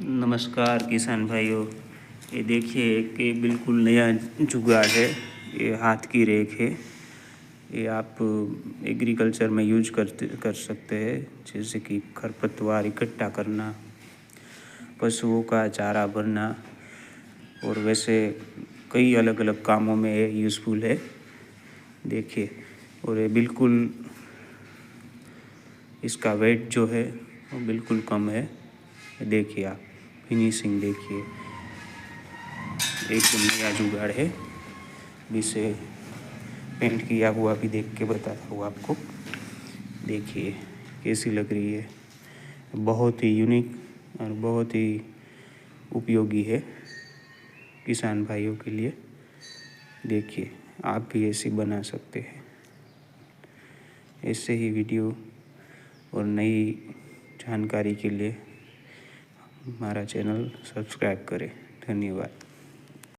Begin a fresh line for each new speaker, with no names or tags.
नमस्कार किसान भाइयों। ये देखिए कि बिल्कुल नया जुगाड़ है। ये हाथ की रेक है। ये आप एग्रीकल्चर में यूज कर सकते हैं, जैसे कि खरपतवार इकट्ठा करना, पशुओं का चारा भरना, और वैसे कई अलग अलग कामों में ये यूज़फुल है। देखिए, और ये बिल्कुल इसका वेट जो है वो बिल्कुल कम है। देखिए, आप फिनिशिंग देखिए, एकदम नया जुगाड़ है। इसे पेंट किया हुआ भी देख के बताता हूँ आपको। देखिए कैसी लग रही है। बहुत ही यूनिक और बहुत ही उपयोगी है किसान भाइयों के लिए। देखिए, आप भी ऐसी बना सकते हैं। ऐसे ही वीडियो और नई जानकारी के लिए हमारा चैनल सब्सक्राइब करें। धन्यवाद।